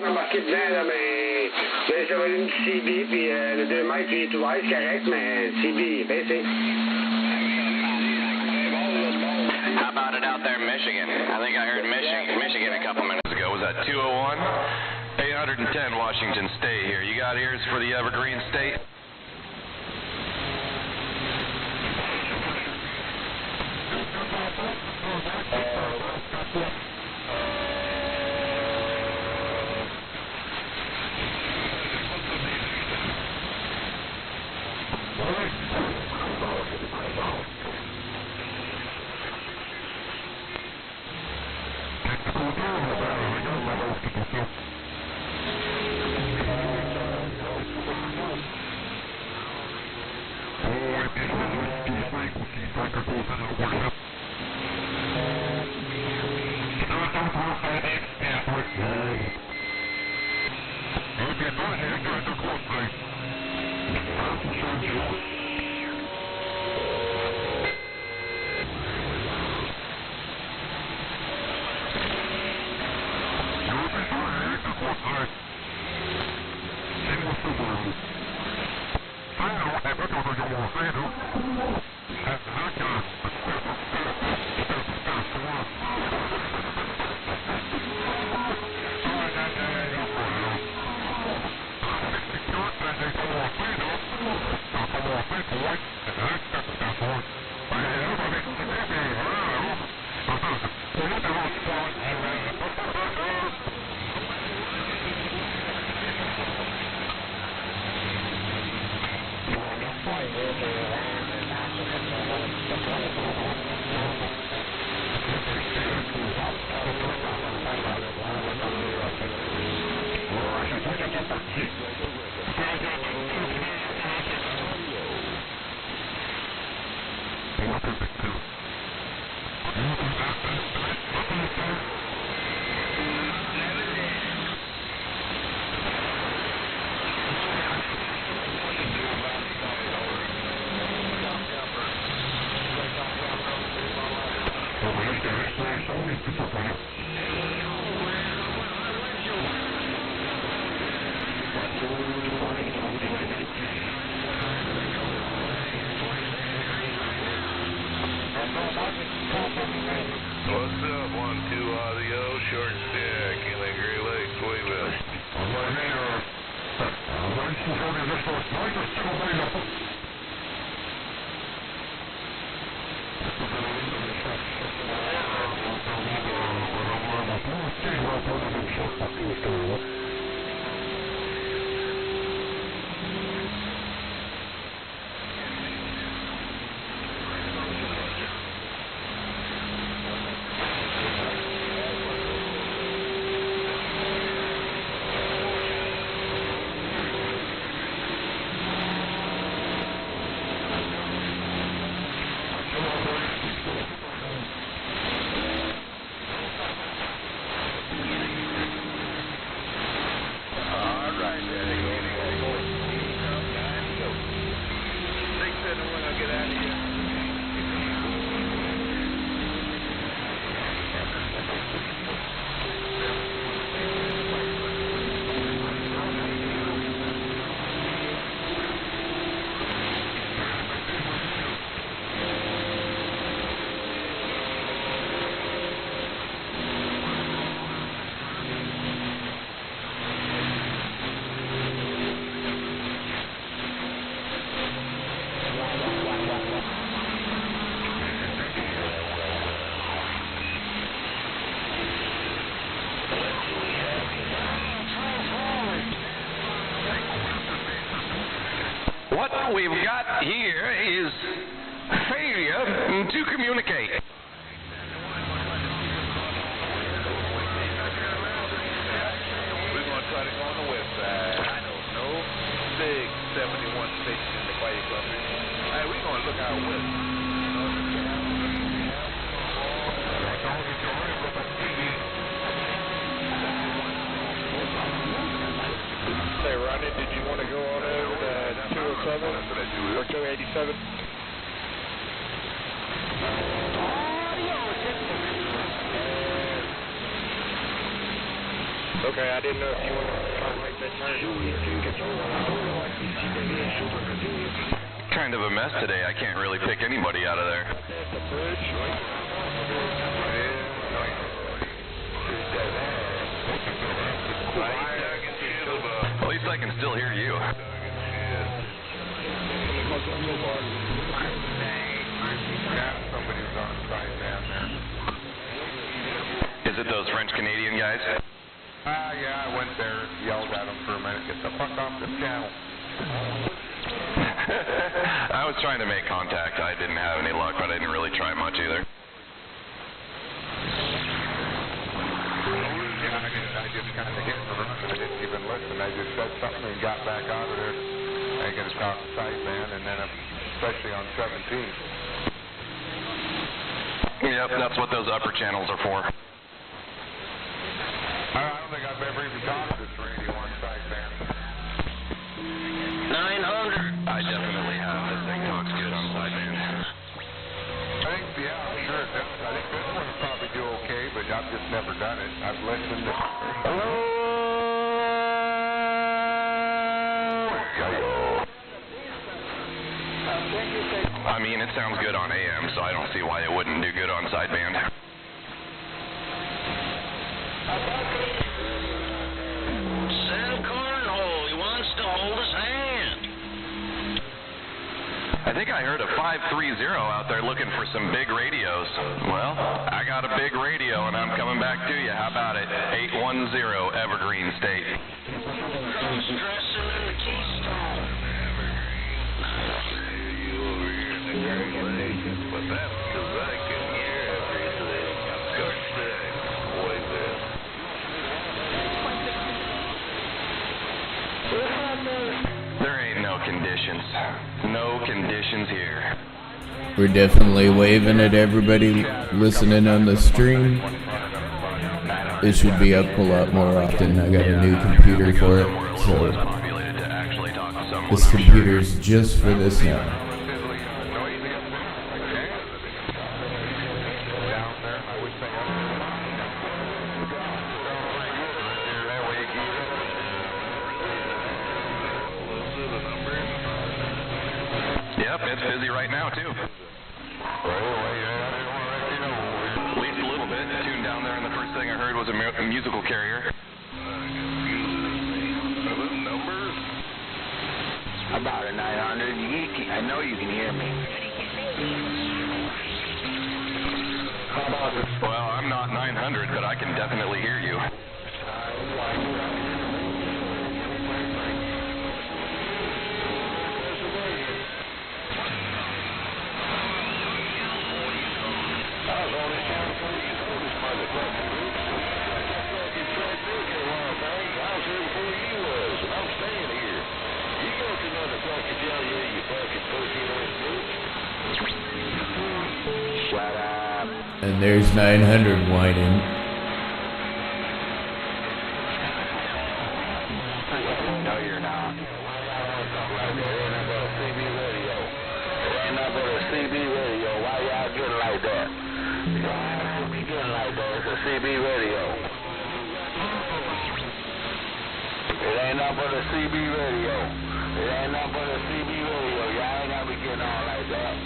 embarqué dedans, là, mais j'avais une CB, puis le 2 mètres, puis il est ouvert, c'est correct, mais CB est baissé. How about it out there in Michigan? I think I heard Michigan a couple minutes ago. Was that 201? 810 Washington State here. You got ears for the Evergreen State? What we've got here is failure to communicate. We're going to try to go on the west side. I don't know. Big 71 station in the quiet country. Hey, we're going to look out west. Hey, Ronnie, did you want to go on over to 207 or 287? Okay, I didn't know if you wanted to make that turn. Kind of a mess today. I can't really pick anybody out of there. At least I can still hear you. Somebody's on site down there. Is it those French Canadian guys? Yeah, I went there, yelled at them for a minute. Get the fuck off the channel. I was trying to make contact. I didn't have any luck, but I didn't really try much either. Yeah, I just kind of hit and run. I didn't even listen. I just said something and got back out of there. I got to talk to sideband, and then especially on 17. Yep, that's what those upper channels are for. I don't think I've ever even talked to this radio on sideband. 900. I definitely have. This thing talks good on sideband. I think, yeah, sure it does. I think this one probably do okay, but I've just never done it. I've listened to... Hello? I mean, it sounds good on AM, so I don't see why it wouldn't do good on sideband. Sam Cornhole, he wants to hold his hand. I think I heard a 530 out there looking for some big radios. Well, I got a big radio, and I'm coming back to you. How about it? 810 Evergreen State. Stressing in the Keystone. But that's because I can hear everything. Good thing. Boy, There ain't no conditions. No conditions here. We're definitely waving at everybody listening on the stream. It should be up a lot more often. I got a new computer for it, so this computer's just for this now. Yep, it's busy right now, too. At least a little bit. Tuned down there, and the first thing I heard was a musical carrier. About a 900. I know you can hear me. Well, I'm not 900, but I can definitely hear you. And there's 900 whining. No, you're not. It ain't nothing but a CB radio. Why y'all getting like that? Why be getting like that? It's a CB radio. It ain't nothing but a CB radio. It ain't nothing but a CB radio. Y'all ain't gotta be getting on like that.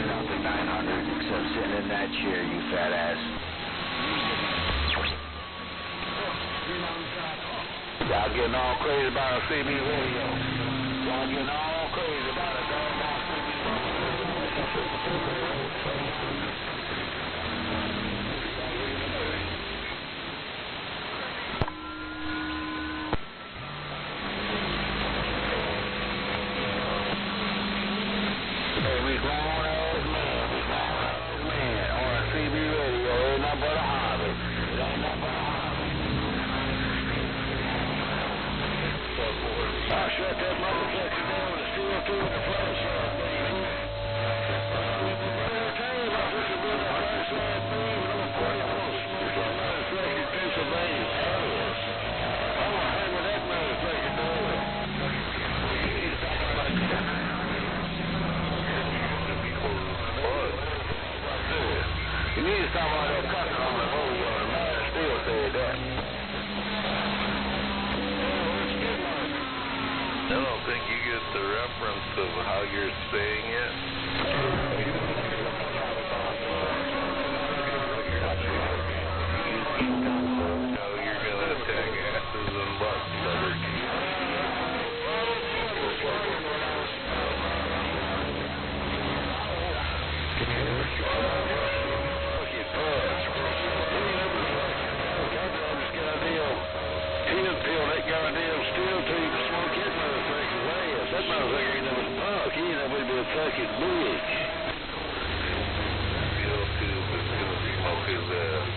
Nothing 900 except sitting in that chair, you fat ass. Y'all getting all crazy about a CB radio. Y'all getting all crazy about a doggone CB radio. Shut that motherfucker down. nuance of how you're saying it. No, you're gonna attack asses and butts, brother. That goddamn steel tube smoke that motherfucker's ass. That motherfucker ain't no fuck. He ain't nobody but a fucking bitch. Steel tube is gonna smoke his ass.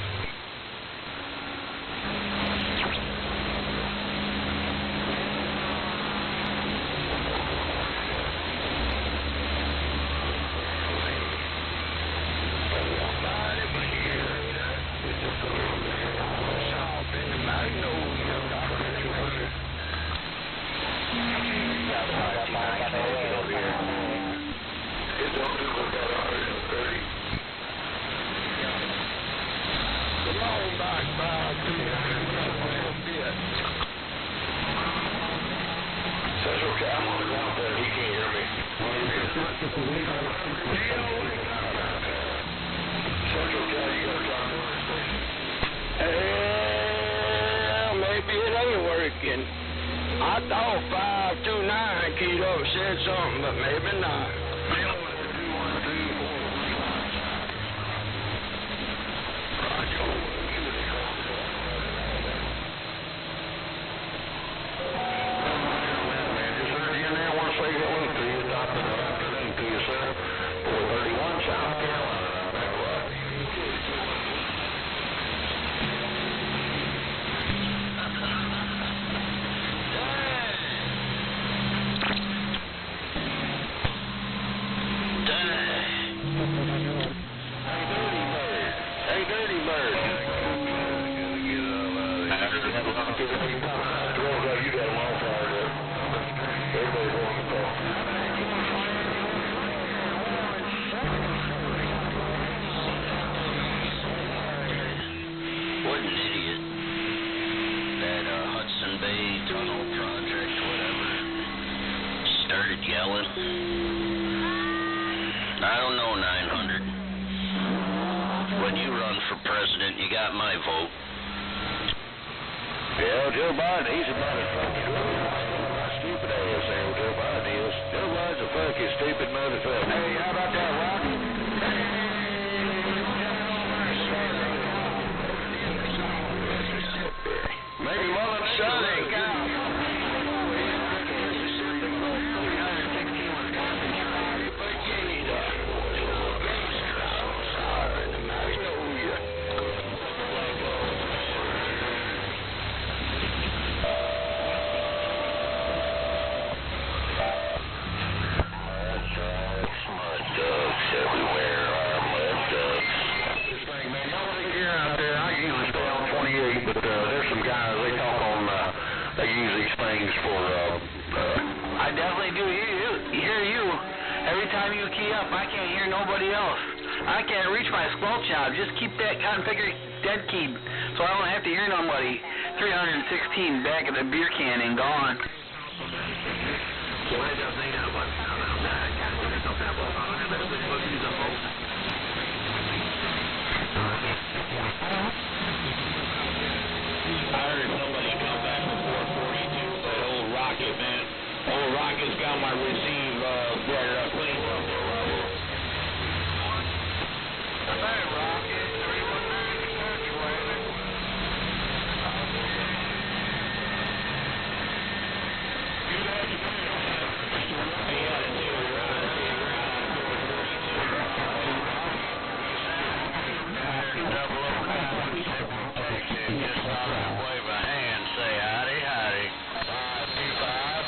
Maybe it ain't working. I thought 529 Keto said something, but maybe not. Yelling. I don't know, 900. When you run for president, you got my vote. Yeah, Joe Biden, he's a motherfucker. Stupid ass there, Joe Biden is. Joe Biden's a fucking stupid motherfucker. Hey, how about that, Rocky? Maybe Mullen shot ain't got. I definitely do hear you. Every time you key up, I can't hear nobody else. I can't reach my squelch knob. Just keep that configured dead key so I don't have to hear nobody. 316 back at the beer can and gone. I heard somebody come back before 42, but old Rocket, man. Old Rocket's got my receive clean. Hey, Rocket, 319 graduated. Good Just thought I'd wave a hand, say howdy, howdy. 525,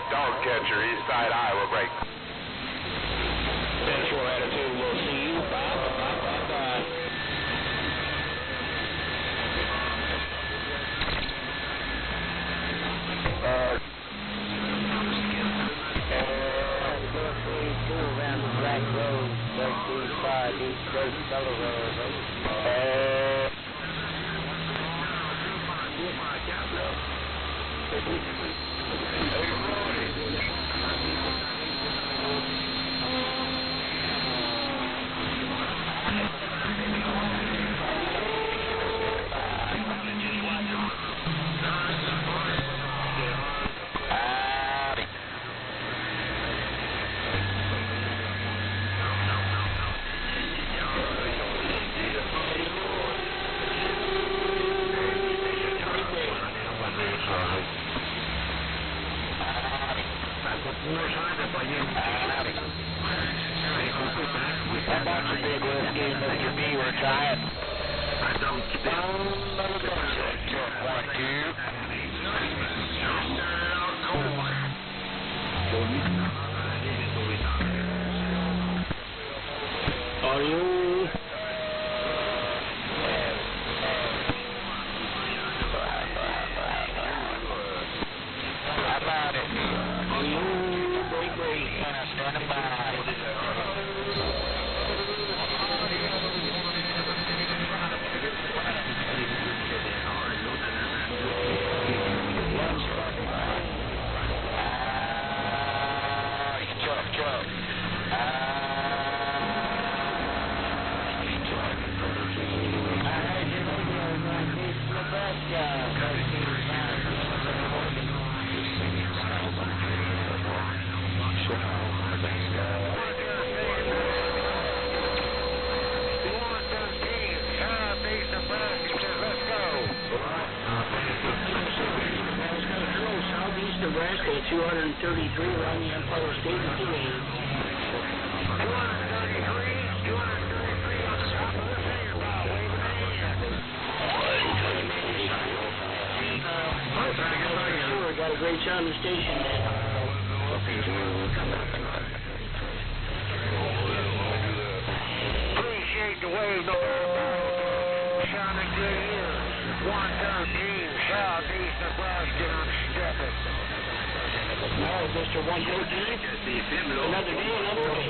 dog catcher, east side Iowa, break. Central attitude, we'll see you. Bye. Around the Black Road, 13-5, East Coast, Colorado. How about the big whiskey, Mr. B? We're trying. I don't Are you? How about it? Are you? Great. Standing by. Nebraska, 233 around the Empire State Parade. 233 on the top of the finger, Bob. Wave it in. Got a great sound in the station. Appreciate the wave, no sounding good here. 113 southeast Nebraska on Steppin'. Now, Mr. 113, another day, another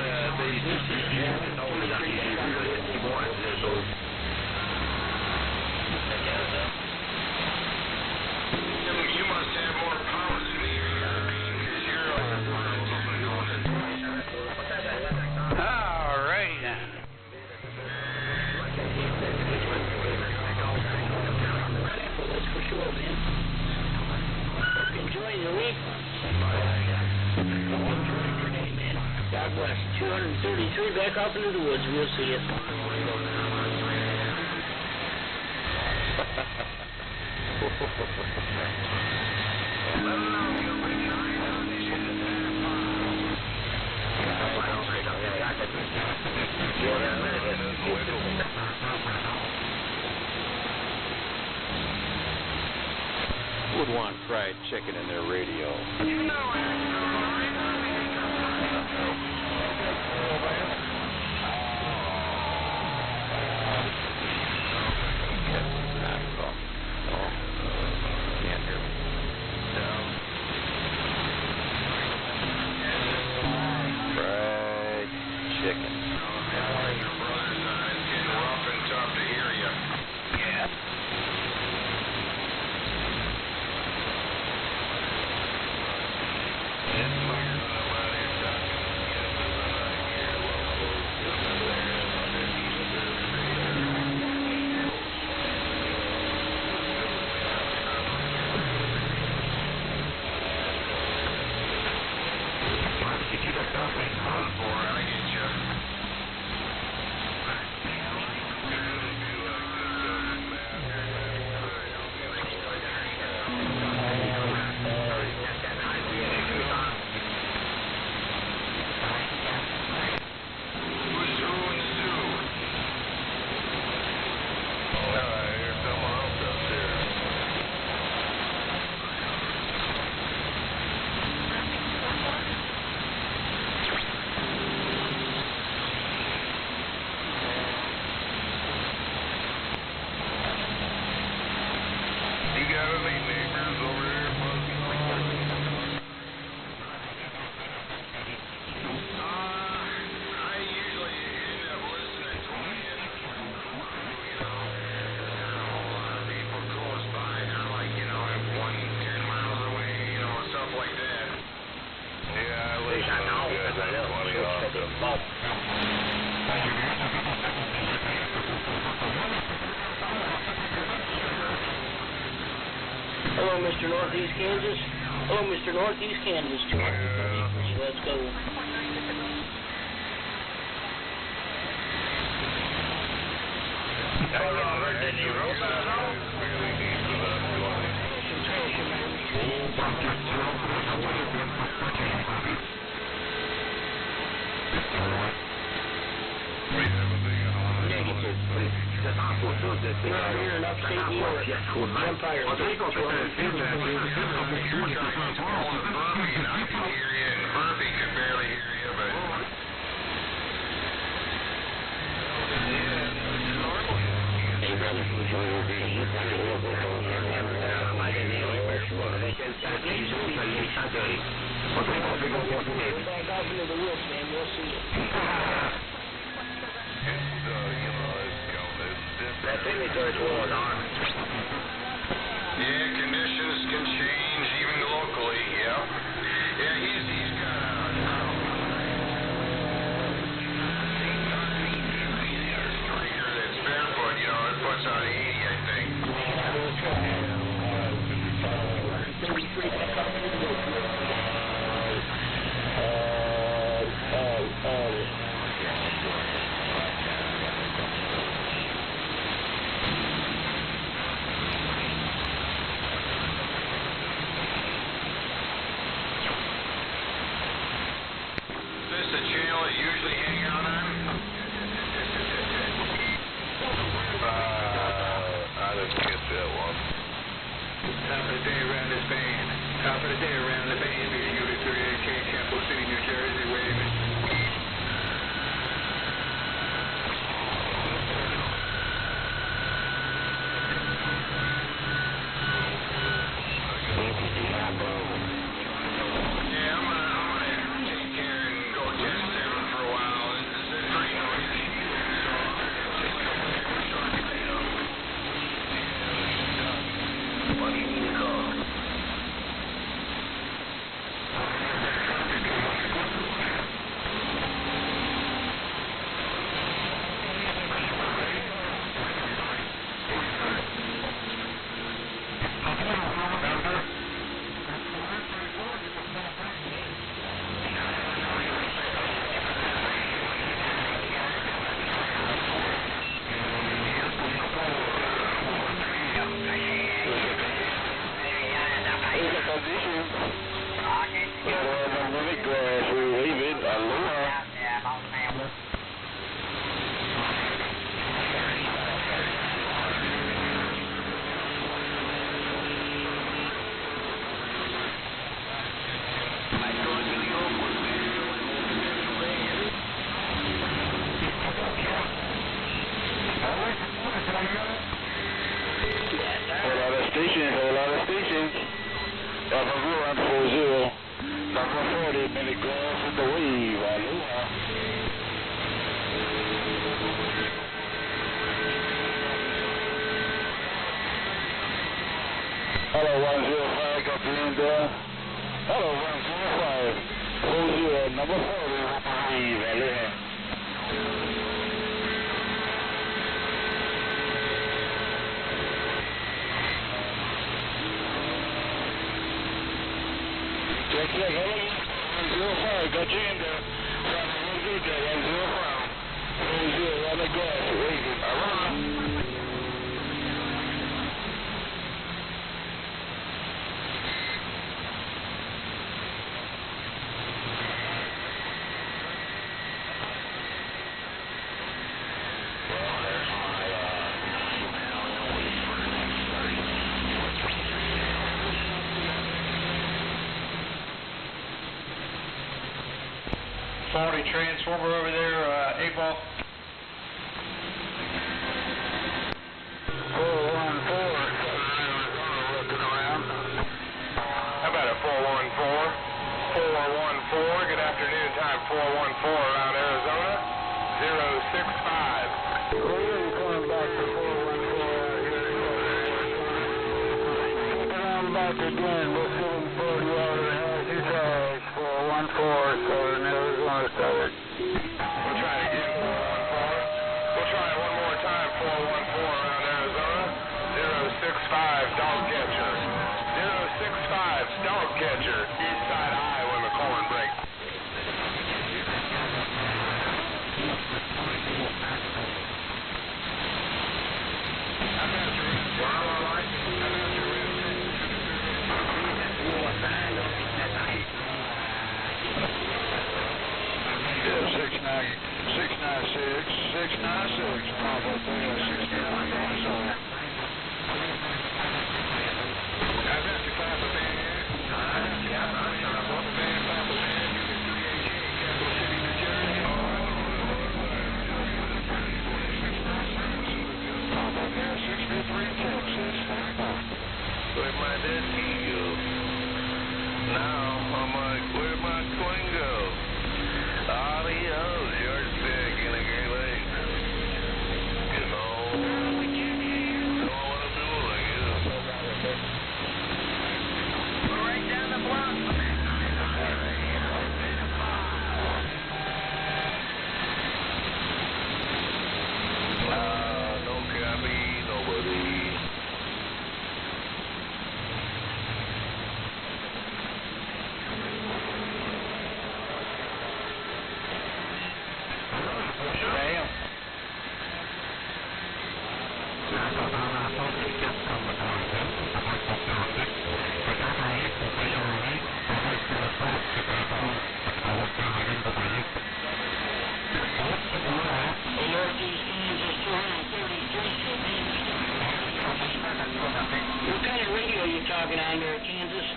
You must have more power than me. All right. That's for sure, man. Enjoying the week. God bless. 233 back off into the woods. We'll see you. Would want fried chicken in their radio. Hello, Mr. Northeast Kansas. Hello, Mr. Northeast Kansas. 233. Let's go. We're here in upstate New York. Empire. Yeah, conditions can change even locally, yeah. Yeah, he's got a striker that's barefoot, you know, it puts on 80, I think. Usually hang out on? I didn't get that one. Top of the day around this band. Top of the day around the band. Unit 38K, Campbell City, New Jersey, waving. Whole lot of stations. Alpha 040, number 40, minute grass with the wave. Aloha. Hello, 105, got you in there. Hello, 105, 40, number 40, with the wave. Aloha. Check, hello, 105, got you in there. 105, 40, on the grass, waving. Aloha. Faulty transformer over there, 8-ball. 414, looking around. How about a 414? 414, good afternoon, time 414 around Arizona, 065. We're coming back to 414 here. Come back again, we're sitting 40 over the house, 414, Southern Arizona, Southern. We'll try it again, 414. We'll try it one more time, 414 around Arizona. 065 dog catcher. 065 dog catcher. East side eye when the corn breaks. Where'd my dead key go? Now I'm like, where'd my coin go? Adios, George Pick in a Great Lake. You know, don't want to do it like this. We're right down the block. No copy, nobody. What kind of radio are you talking on there, Kansas?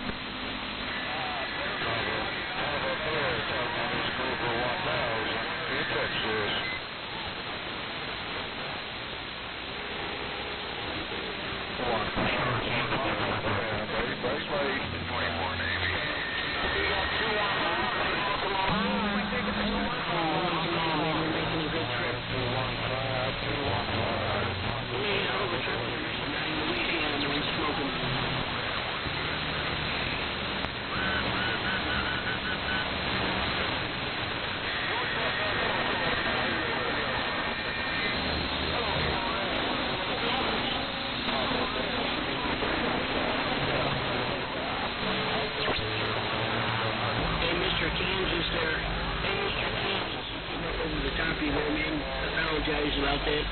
About that.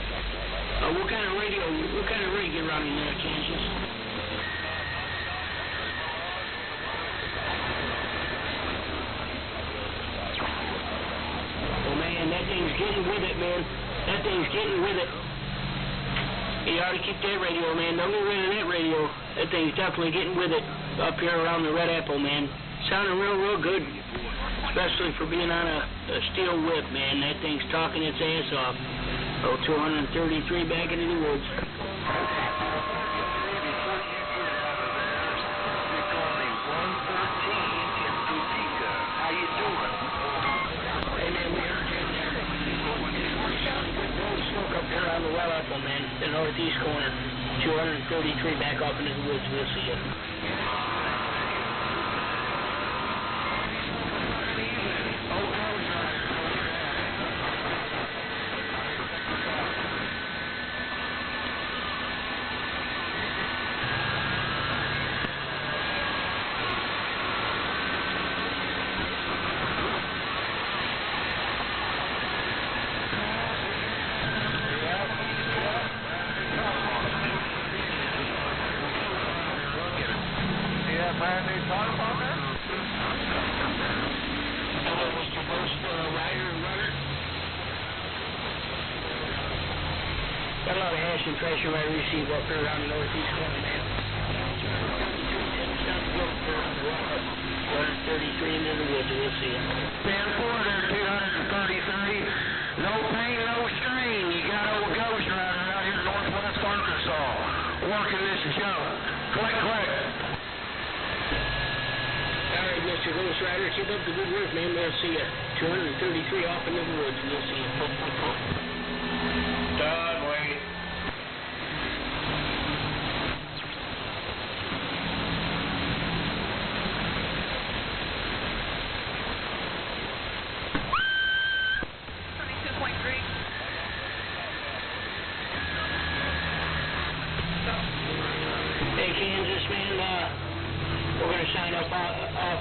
What kind of radio you're running there, Kansas? Oh man, that thing's getting with it, man. That thing's getting with it. You ought to keep that radio, man. Don't get rid of that radio. That thing's definitely getting with it up here around the Red Apple, man. Sounding real good. Especially for being on a steel whip, man. That thing's talking its ass off. Oh, 233 back into the woods. How you doing? Hey, man, we heard you in there. Smoke up here on the Red Apple, man. The northeast corner. 233 back off into the woods. We'll see you. Got a lot of hash and pressure I receive up here around the northeast corner, man. 133 into the woods, we'll see you. Stand forward there, 233. No pain, no strain. You got old Ghost Rider out here in northwest Arkansas working this show. Click, click. All right, Mr. Ghost Rider, keep up the good work, man. We'll see you. 233 off into the woods, we'll see you. Done, wait.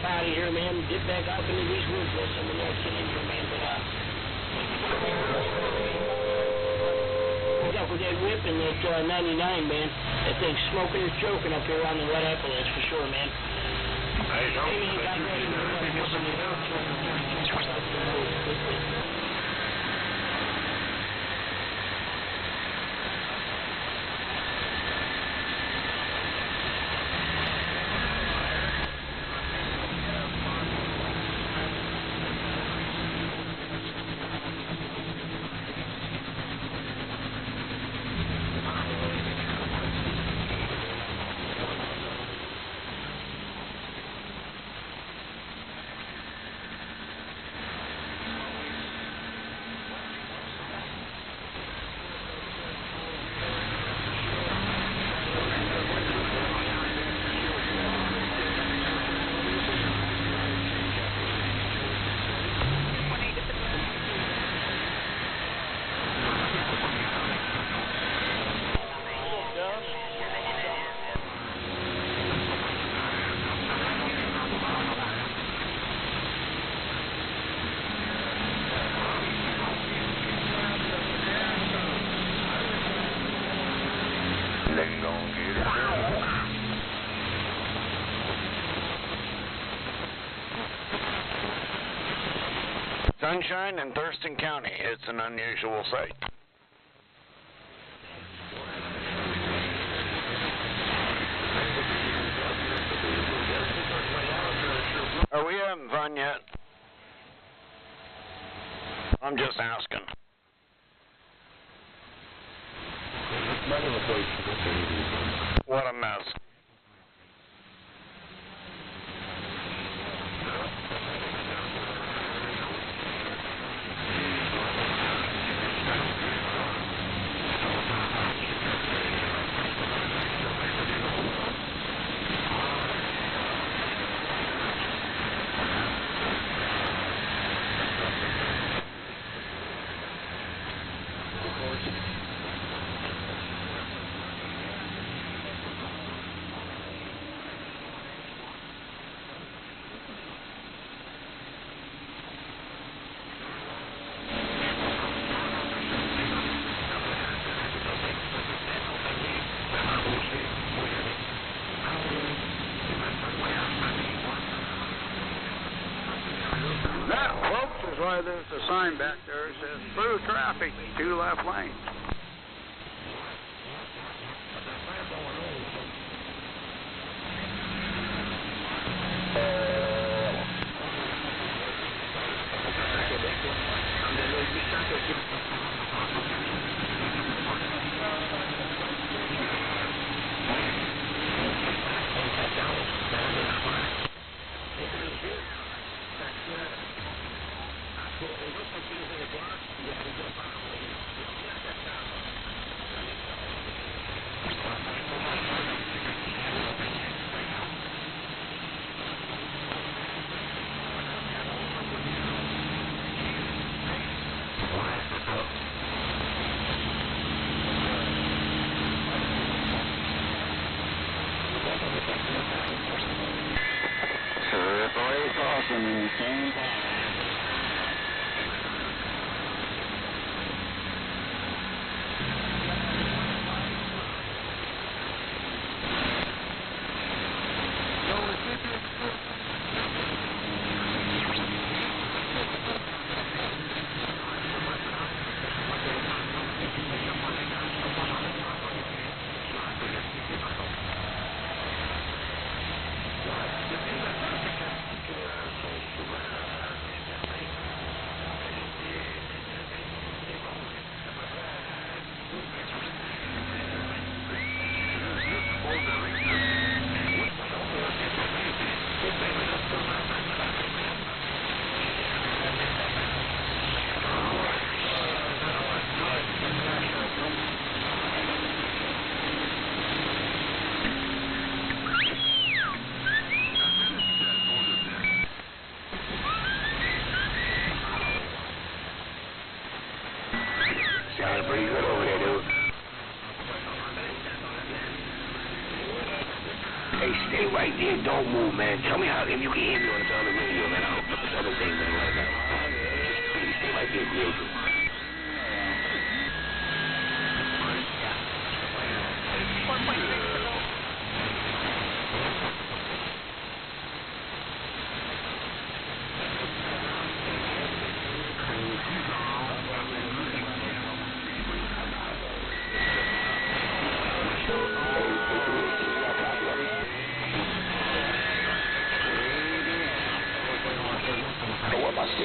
off out of here, man. Get back out into these woods. Let someone else get in here, man. But, up with that whip and that 99, man. That thing's smoking or choking up here on the red apple, that's for sure, man. Hey, don't. Sunshine in Thurston County. It's an unusual sight. Are we having fun yet? I'm just asking. What a mess. That, folks, is why there's a sign back there that says through traffic, 2 left lanes. Crossing in the same time. Stay right there. Don't move, man. Tell me if you can hear me on the other radio, man. I'll put this other thing, man, right now. Please stay right there, please.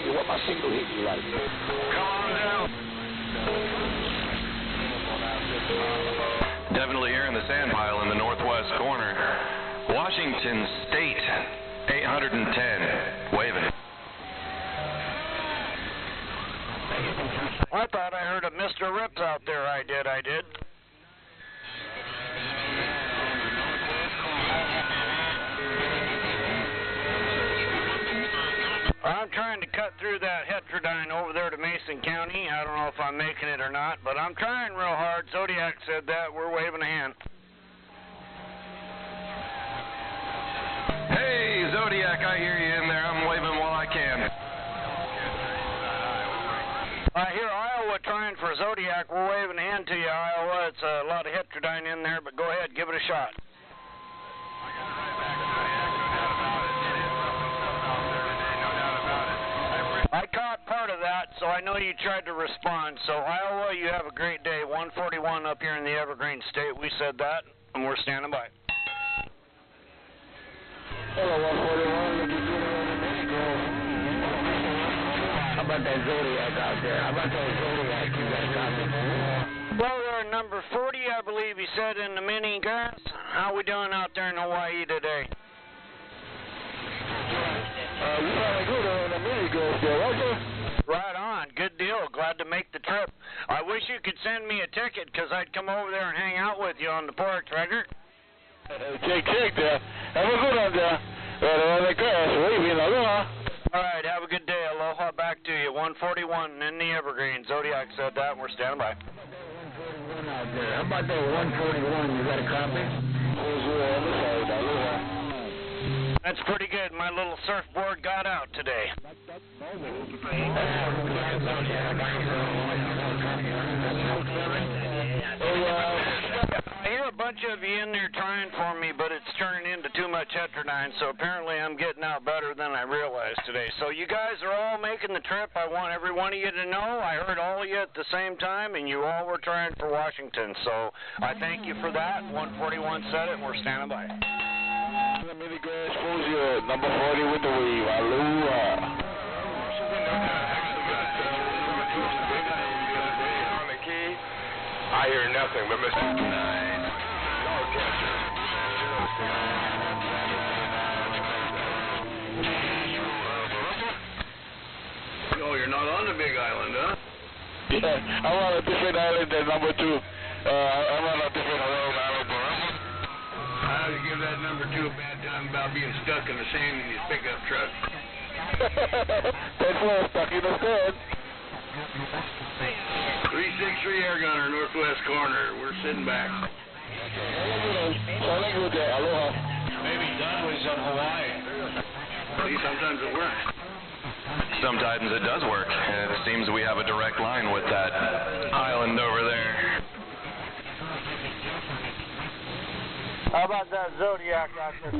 What my signal hit you like? Come on down. Definitely here in the sand pile in the northwest corner. Washington State, 810, waving. I thought I heard a Mr. Rips out there. I did. I'm trying to cut through that heterodyne over there to Mason County. I don't know if I'm making it or not, but I'm trying real hard. Zodiac said that. We're waving a hand. Hey, Zodiac, I hear you in there. I'm waving while I can. I hear Iowa trying for Zodiac. We're waving a hand to you, Iowa. It's a lot of heterodyne in there, but go ahead, give it a shot. I caught part of that, so I know you tried to respond. So, Iowa, you have a great day. 141 up here in the Evergreen State. We said that, and we're standing by. Hello, 141. How about that Zodiac out there? How about that Zodiac you got copy? Well, we're number 40, I believe he said, in the mini grass. How we doing out there in Hawaii today? You probably good on the mini grass there, right there? Right on. Good deal. Glad to make the trip. I wish you could send me a ticket, because I'd come over there and hang out with you on the porch, Roger. Check there. Have a good one there. On the grass, waving aloha. All right, have a good day. Aloha back to you. 141 in the Evergreen. Zodiac said that, and we're standing by. 141 out there. How about that 141? You got a copy? Aloha. That's pretty good. My little surfboard got out today. I hear a bunch of you in there trying for me, but it's turning into too much heterodyne, so apparently I'm getting out better than I realized today. So you guys are all making the trip. I want every one of you to know I heard all of you at the same time, and you all were trying for Washington. So I thank you for that. 141 said it, and we're standing by. Mini grass exposure, number 40 with the wave. Aloha. On the key, I hear nothing but Mr. 9. Dog catcher. Oh, you're not on the big island, huh? Yeah, I'm on a different island than number 2. I'm on a different island. How do you give that number 2 a bad time about being stuck in the sand in his pickup truck? That's why I'm stuck in the sand. 363 air gunner, northwest corner. We're sitting back. Aloha. Maybe Don was on Hawaii. See, sometimes it works. Sometimes it does work, and it seems we have a direct line with that island over there. How about that Zodiac out there?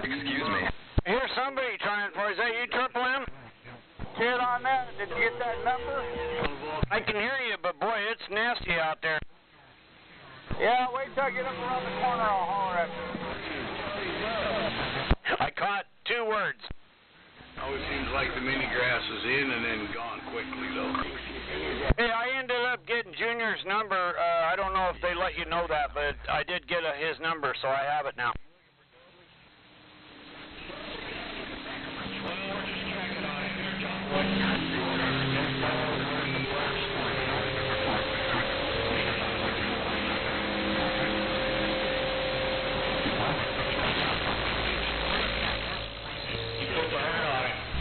Excuse me. Here's somebody trying for you. Is that you, Triple M? Get on that. Did you get that number? I can hear you, but boy, it's nasty out there. Yeah, wait till I get up around the corner. I'll holler at you. I caught 2 words. Always seems like the mini grass is in and then gone quickly, though. Hey, I ended up getting Junior's number. I don't know if they let you know that, but I did get his number, so I have it now.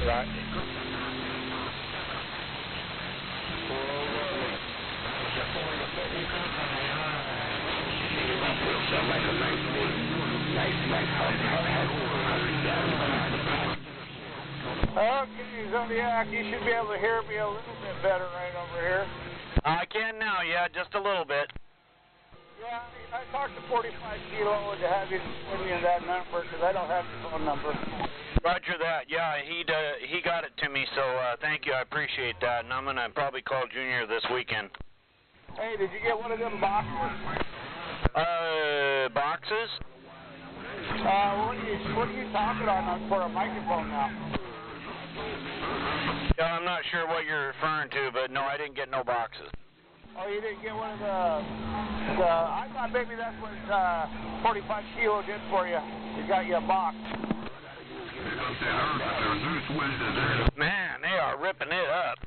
Right. Sounds like a nice Okay, Zodiac, you should be able to hear me a little bit better right over here. I can now, yeah, just a little bit. Yeah, I talked to 45 Kilo to have you send me that number because I don't have your phone number. Roger that. Yeah, he got it to me, so thank you. I appreciate that, and I'm going to probably call Junior this weekend. Hey, did you get one of them boxes? Boxes? What are you talking on for a microphone now? Yeah, I'm not sure what you're referring to, but no, I didn't get no boxes. Oh, you didn't get one of the I thought maybe that's what 45 Kilo did for you. He got you a box. Man, they are ripping it up.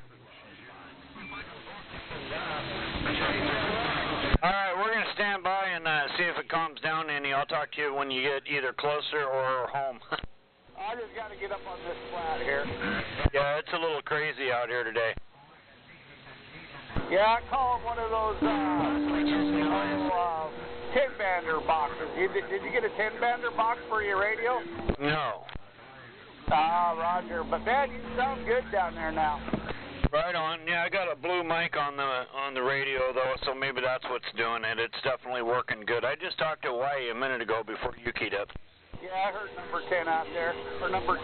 All right, we're going to stand by and see if it calms down any. I'll talk to you when you get either closer or home. I just got to get up on this flat here. Yeah, it's a little crazy out here today. Yeah, I call it one of those 10-bander boxes. Did you get a 10-bander box for your radio? No. Ah, Roger. But man, you sound good down there now. Right on. Yeah, I got a blue mic on the radio though, so maybe that's what's doing it. It's definitely working good. I just talked to Hawaii a minute ago before you keyed up. Yeah, I heard number 10 out there, or number 2.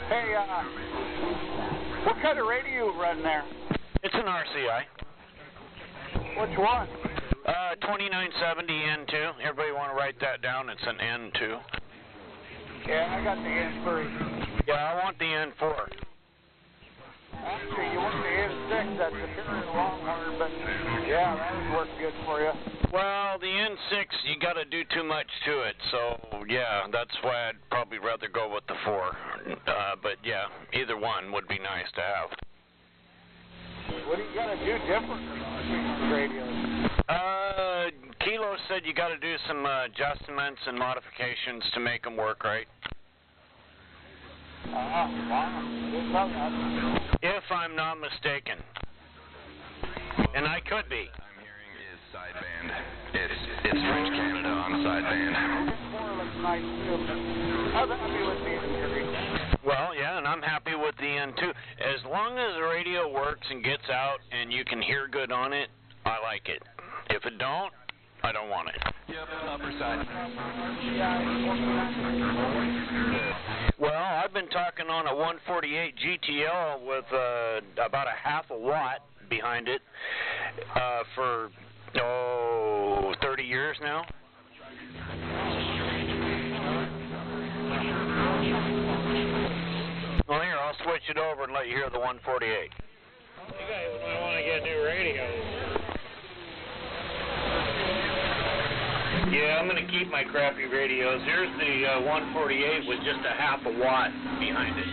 Hey, what kind of radio you run there? It's an RCI. Which one? 2970 N2. Everybody want to write that down? It's an N2. Yeah, I got the N3. Yeah, I want the N4. Actually, you want the N6, that's the Superior Longhorn, but yeah, that would work good for you. Well, the N6, you got to do too much to it, so yeah, that's why I'd probably rather go with the 4. But yeah, either one would be nice to have. What do you got to do different with the radios? Kilo said you got to do some adjustments and modifications to make them work right. Wow. If I'm not mistaken. And I could be. I'm hearing is sideband. It's French Canada on sideband. Well, yeah, and I'm happy with the N2. As long as the radio works and gets out and you can hear good on it, I like it. If it don't, I don't want it. Yep, upper side. Well, I've been talking on a 148 GTL with about a half a watt behind it for 30 years now. Well, here, I'll switch it over and let you hear the 148. You guys might want to get new radios. Yeah, I'm going to keep my crappy radios. Here's the 148 with just a half a watt behind it.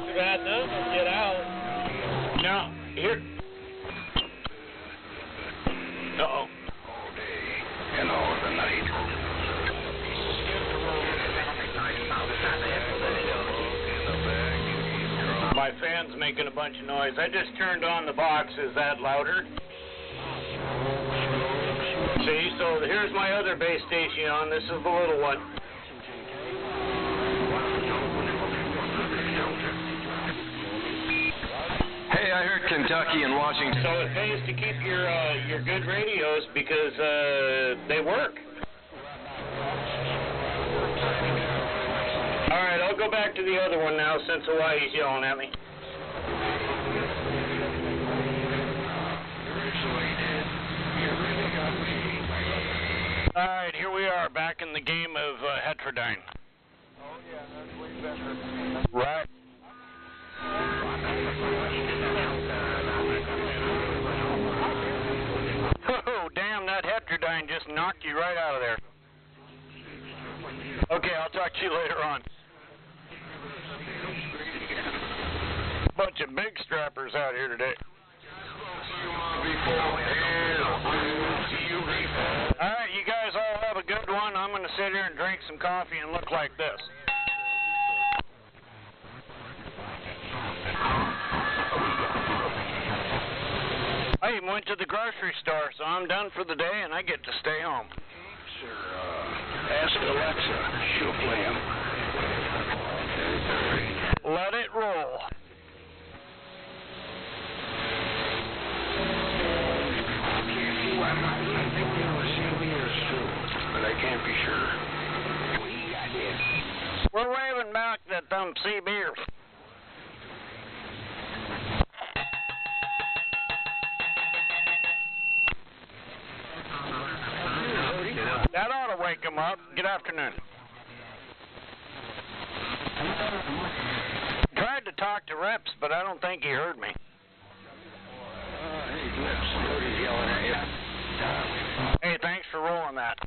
Too bad those will get out. Now, here. Uh-oh. All day and all the night. My fan's making a bunch of noise. I just turned on the box. Is that louder? See, so here's my other base station on. This is the little one. Hey, I heard Kentucky and Washington. So it pays to keep your good radios because they work. All right, I'll go back to the other one now since Hawaii's yelling at me. All right, here we are back in the game of heterodyne. Oh, yeah, that's way better. Right. Oh, damn, that heterodyne just knocked you right out of there. Okay, I'll talk to you later on. Bunch of big strappers out here today. Alright, you guys all have a good one. I'm going to sit here and drink some coffee and look like this. went to the grocery store, so I'm done for the day and I get to stay home. Sir, ask Alexa. She'll play him. Let it roll. I think there were CBs too, but I can't be sure. We're waving back at them CBers. That ought to wake them up. Good afternoon. Tried to talk to Reps, but I don't think he heard me. Hey, thanks for rolling that.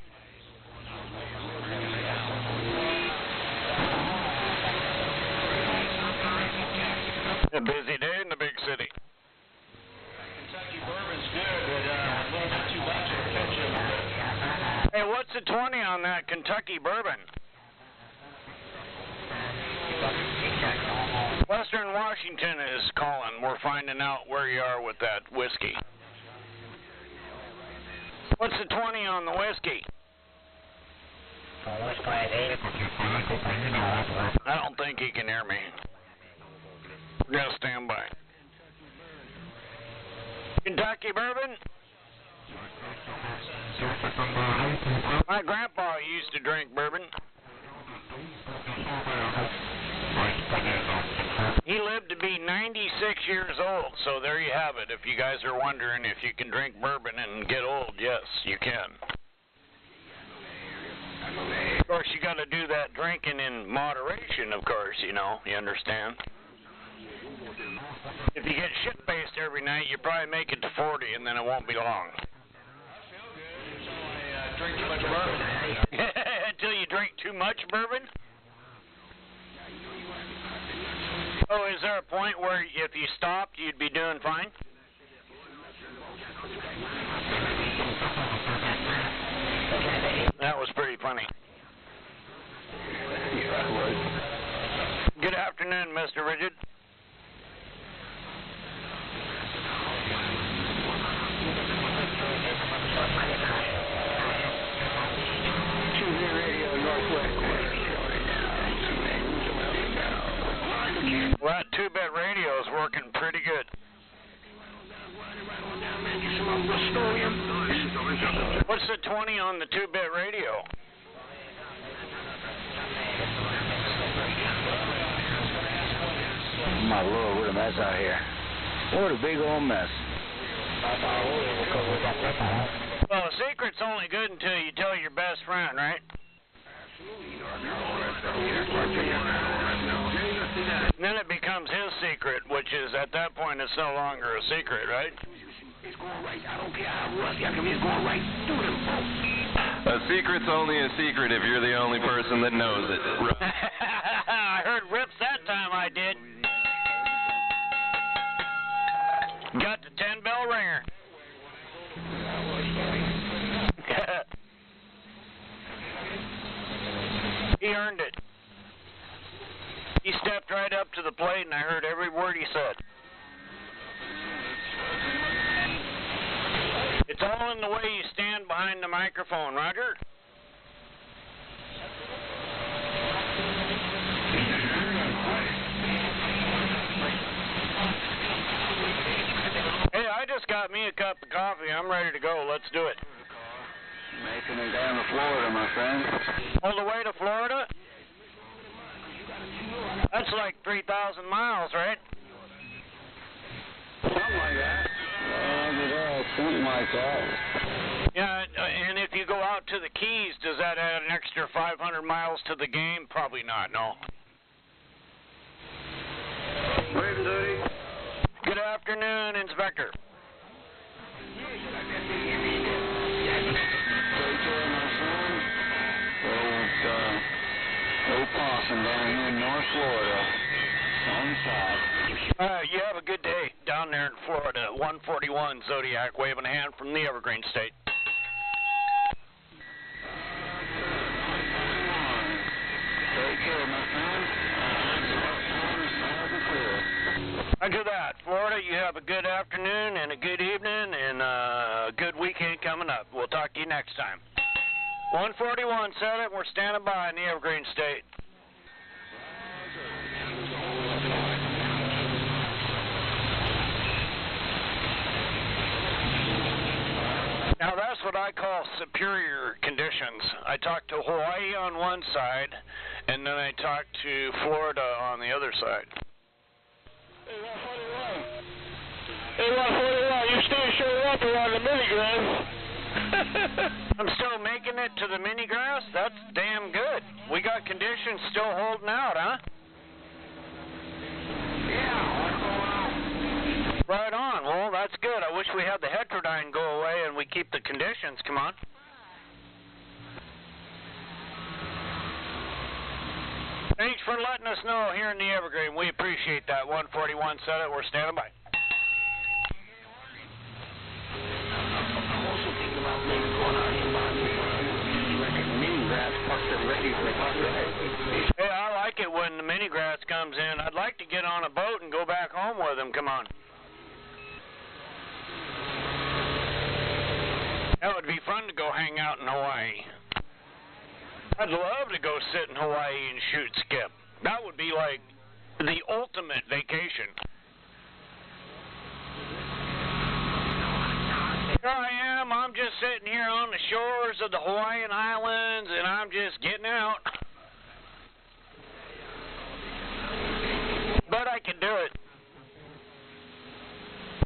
A busy day in the big city. Kentucky bourbon's good, but not too much. Hey, what's the 20 on that Kentucky bourbon? Western Washington is calling. We're finding out where you are with that whiskey. What's the 20 on the whiskey? I don't think he can hear me. We're going to stand by. Kentucky bourbon? My grandpa used to drink bourbon. He lived to be 96 years old, so there you have it. If you guys are wondering if you can drink bourbon and get old, yes, you can. Of course, you got to do that drinking in moderation, of course, you know, you understand. If you get shit-faced every night, you probably make it to 40, and then it won't be long. Drink too much bourbon. Until you drink too much bourbon? Oh, is there a point where if you stopped, you'd be doing fine? That was pretty funny. Good afternoon, Mr. Rigid. Well, that two-bit radio is working pretty good. What's the 20 on the two-bit radio? My Lord, what a mess out here. What a big old mess. Well, a secret's only good until you tell your best friend, right? And then it becomes his secret, which is, at that point, it's no longer a secret, right? It's going right. I don't care how rusty. I come here, it's going right through them folks. A secret's only a secret if you're the only person that knows it. I heard rips that time, I did. Got the 10-bell ringer. He earned it. He stepped right up to the plate, and I heard every word he said. It's all in the way you stand behind the microphone, Roger. Hey, I just got me a cup of coffee. I'm ready to go. Let's do it. Making it down to Florida, my friend. All the way to Florida? That's like 3,000 miles, right? Something like that. Something like that. Yeah, and if you go out to the Keys, does that add an extra 500 miles to the game? Probably not, no. Waving duty. Good afternoon, Inspector. Old Possum down here in North Florida. Sunside. You have a good day down there in Florida. 141 Zodiac waving a hand from the Evergreen State. Take care, my friend. Roger that. Florida, you have a good afternoon and a good evening, and a good weekend coming up. We'll talk to you next time. 141, set it. We're standing by in the Evergreen State. Now that's what I call superior conditions. I talked to Hawaii on one side, and then I talked to Florida on the other side. Hey, 141, you still showing up around the mini grass. I'm still making it to the mini grass? That's damn good. We got conditions still holding out, huh? Right on. Well, that's good. I wish we had the heterodyne go away and we keep the conditions. Come on. Thanks for letting us know here in the Evergreen. We appreciate that. 141, set it. We're standing by. I'm also thinking about maybe going out here and buying like a mini grass parked there ready for the podcast. Hey, I like it when the mini grass comes in. I'd like to get on a boat and go back home with him. Come on. That would be fun to go hang out in Hawaii. I'd love to go sit in Hawaii and shoot skip. That would be like the ultimate vacation. Here I am. I'm just sitting here on the shores of the Hawaiian Islands, and I'm just getting out. But I can do it.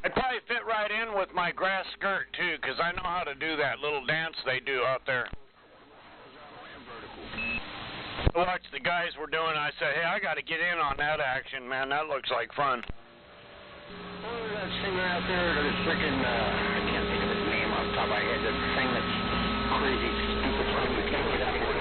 I'd probably fit right in with my grass skirt, too, because I know how to do that little dance they do out there. I watched the guys were doing, I said, hey, I got to get in on that action, man. That looks like fun. Oh, that singer out there, that is freaking, I can't think of his name off the top of my head, that thing that's crazy, stupid, funny, you can't get out of it.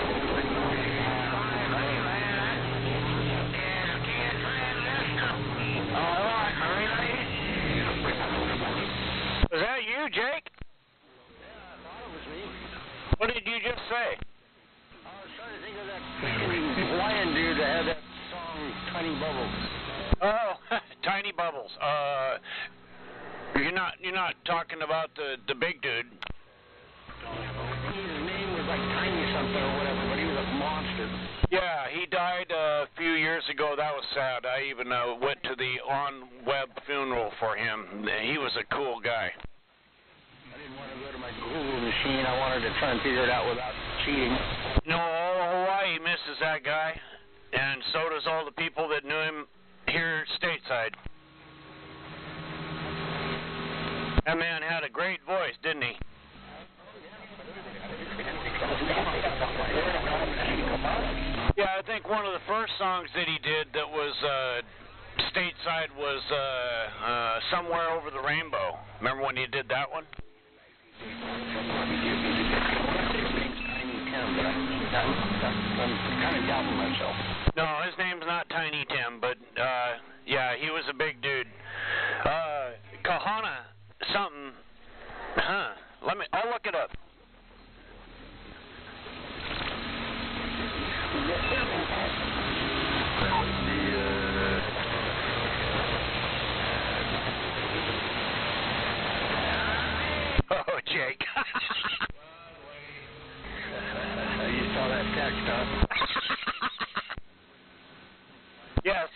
Was that you, Jake? Yeah, I thought it was me. What did you just say? I was trying to think of that freaking Hawaiian dude that had that song, Tiny Bubbles. Oh, Tiny Bubbles. You're not talking about the big dude. His name was like Tiny something or whatever, but he was a monster. Yeah, he died a few years ago. That was sad. I even went to the on-web funeral for him. He was a cool guy. I didn't want to go to my Google machine. I wanted to try and figure it out without cheating. No, all of Hawaii misses that guy, and so does all the people that knew him here stateside. That man had a great voice, didn't he? Yeah, I think one of the first songs that he did that was stateside was Somewhere Over the Rainbow. Remember when he did that one? I'm kind of doubting myself. No, his name's not Tiny Tim, but yeah, he was a big dude. Kahana something. Huh. I'll look it up. Oh, Jake. You saw that text, huh? Yes.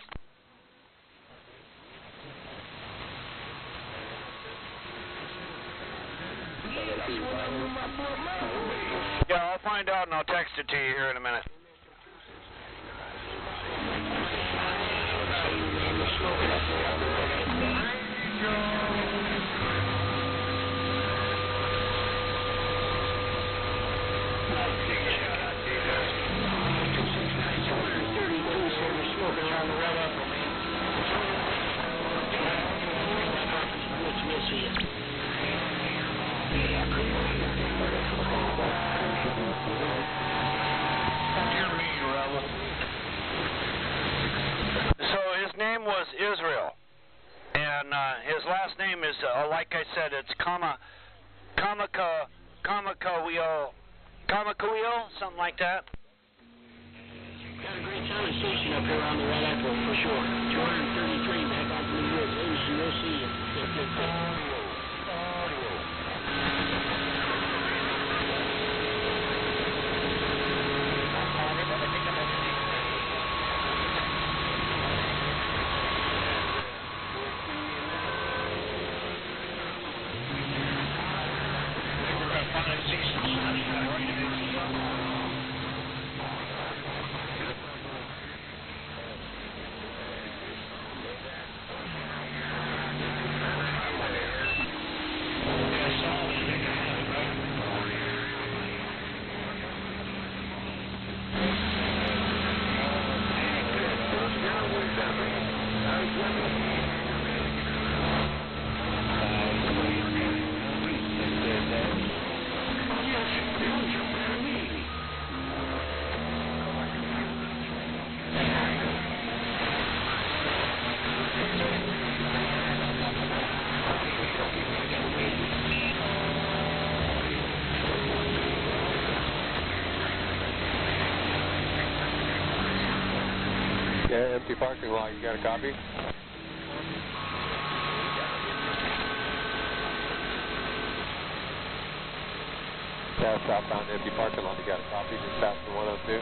Yeah, I'll find out and I'll text it to you here in a minute. So his name was Israel, and his last name is, like I said, it's Kamakawiel, something like that. Got a great sound station up here on the Red Apple for sure. 233 back out in the woods. We'll see you. Yeah, empty parking lot. You got a copy? Yeah, southbound empty parking lot. You got a copy? Just past the 102.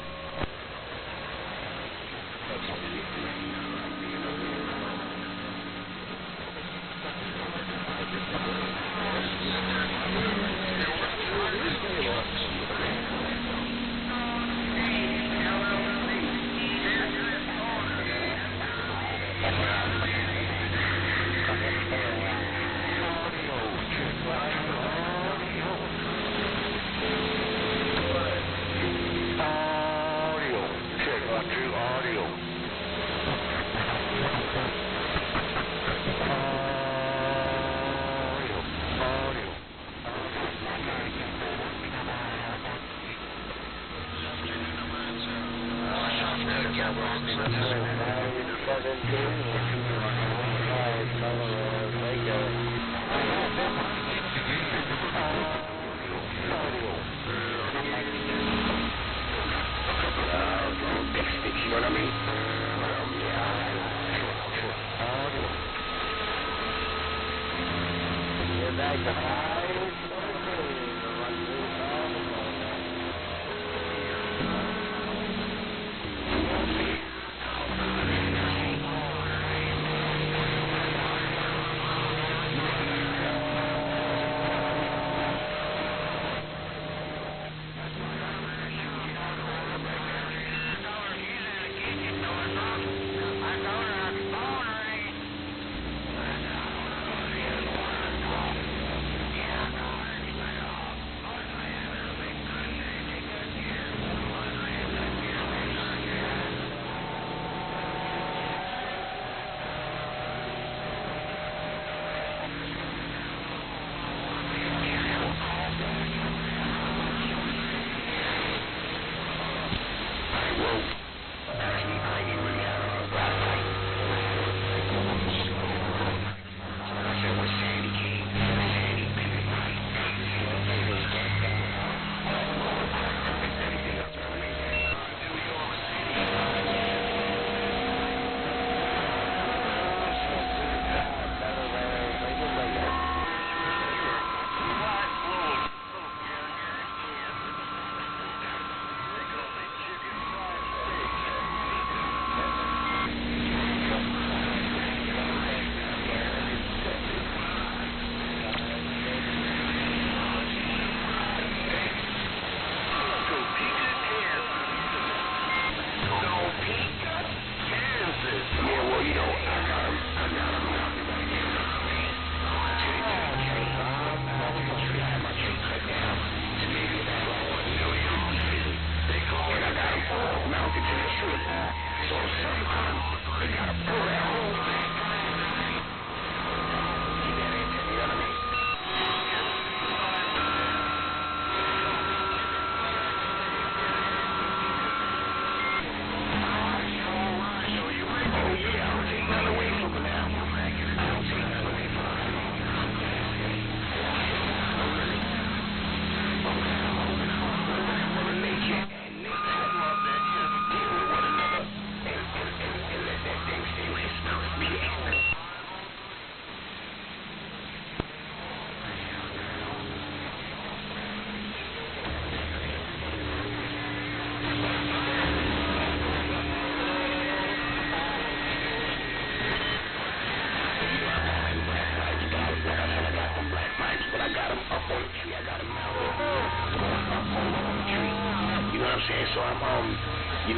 So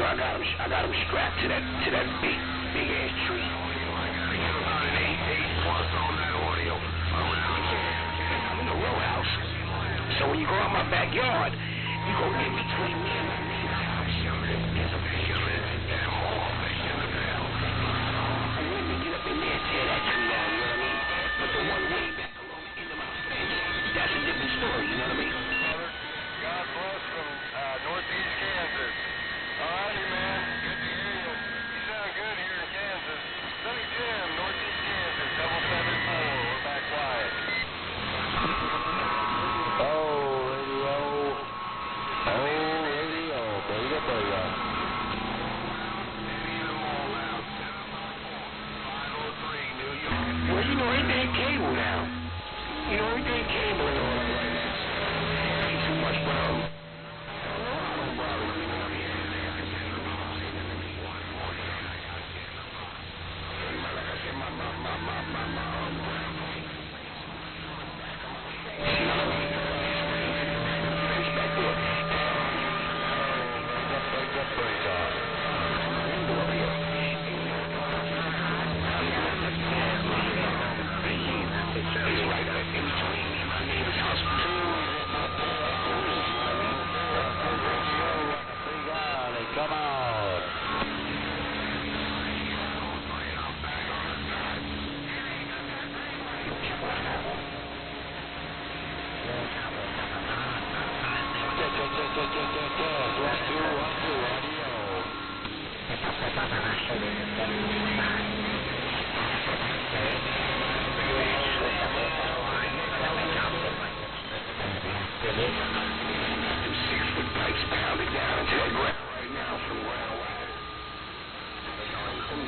I got him strapped to that big ass tree. I got about an 8 plus on that audio. I'm in the row house. So when you go out my backyard, you go in between me and my neighbor's house. There's a picture and a wall in the bell. And let me get up in there and tear that tree down, you know what I mean? But the one way back along the end of my fence, that's a different story, you know what I mean? God bless from northeast Kansas. Alrighty, man. Good to hear you. You sound good here in Kansas. Sunny Jim, northeast Kansas, 774. We're back quiet. Oh, radio. in between me and my neighbor's house. Come on. Them 6-foot pipes pounded down into the ground right now from where I was.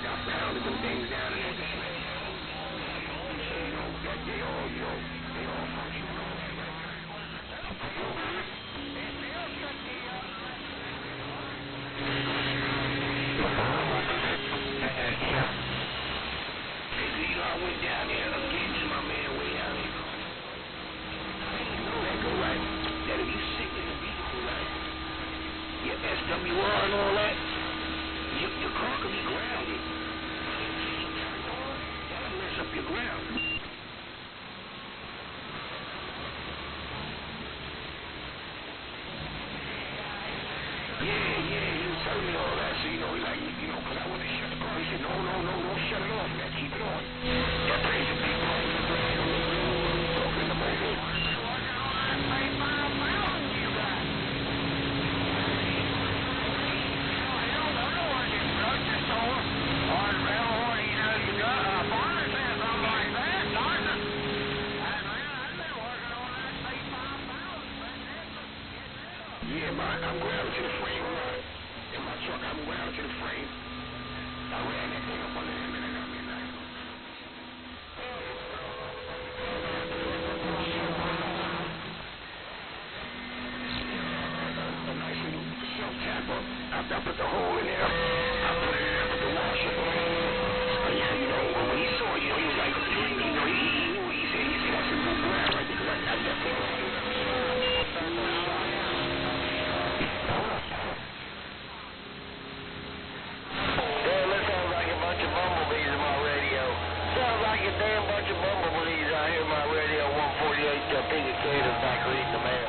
Got pounded them things down in there. They all function. I went down there again to my man way down there. I didn't know that go right. That if you sick in the vehicle, right? Your SWR and all that, your car could be grounded. That'll mess up your ground. Yeah, he was telling me all that, so because I wanted to shut the car. He said, no, don't shut it off, man, keep it on. That brings the people on the radio, talking to mobile. Yeah, I'm grounded to the frame. In my truck, I'm grounded to the frame. I ran that thing up under him and it got me nice. A nice little self-tapper. I put the hole in there. I put it in there with the washer. When he saw it, he was like, he knew. He said, that's a good ground right there. Because I definitely damn bunch of bumblebees out here in my radio 148 Piggy Cater back reading the mail.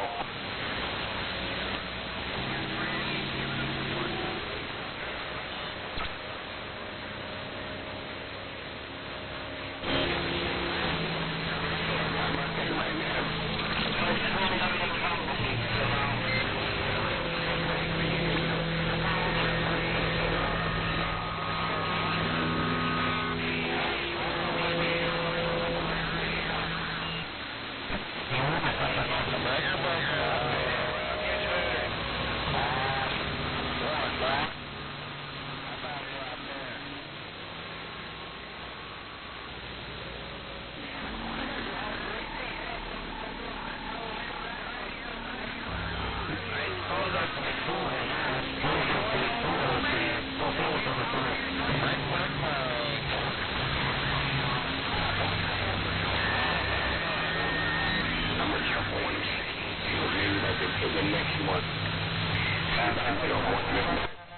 The next month, you don't want them.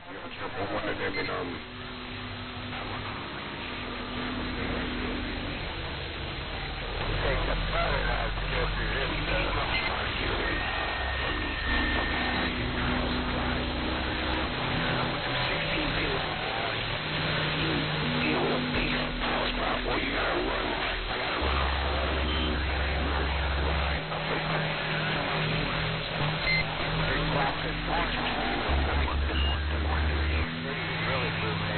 You don't jump on one of them and take the butter out of really good, man.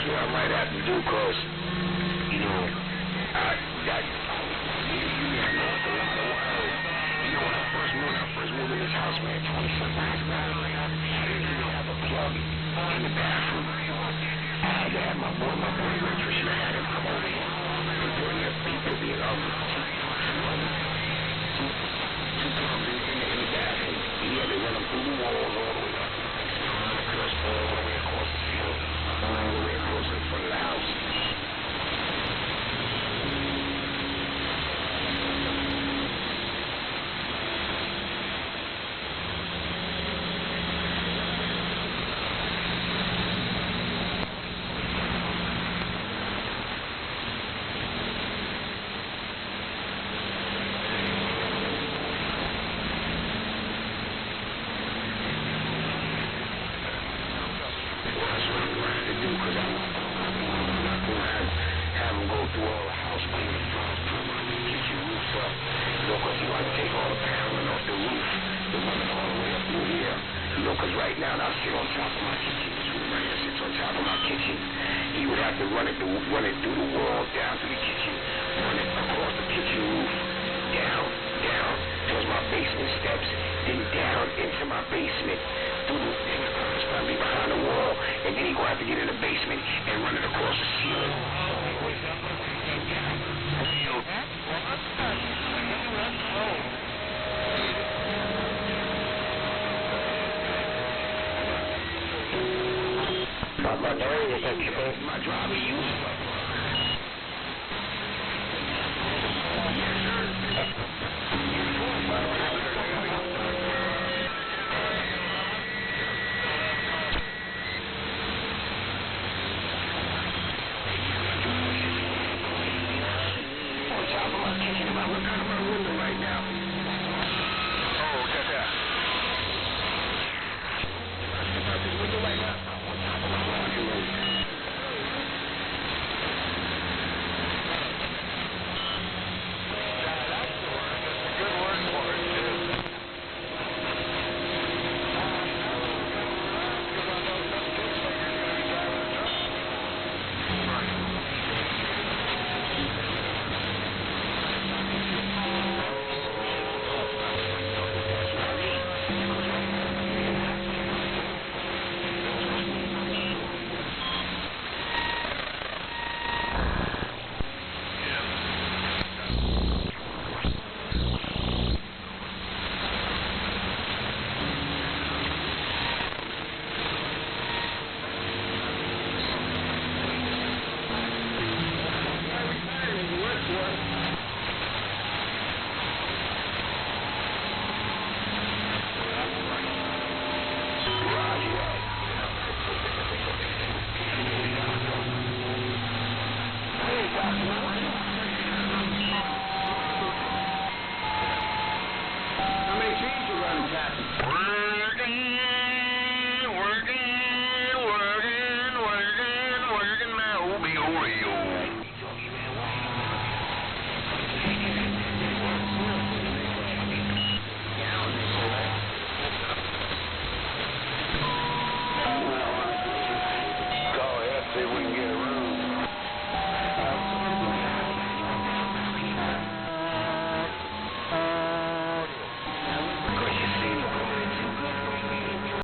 that's what I might have to do, cause you know, you have lost a lot of words. You know, when I first moved in this house, man, 20-something years ago, I didn't even have a plug in the bathroom. I had to have my boy electrician, I had him come over here and put me in two plugs in the bathroom. He had to run them through the walls all the way up, all the way across the ceiling, all the way across in front of the house. Run it through the wall, down to the kitchen, run it across the kitchen roof, down towards my basement steps, then down into my basement, through the probably behind the wall, and then he gonna have to get in the basement and run it across the ceiling. My driver used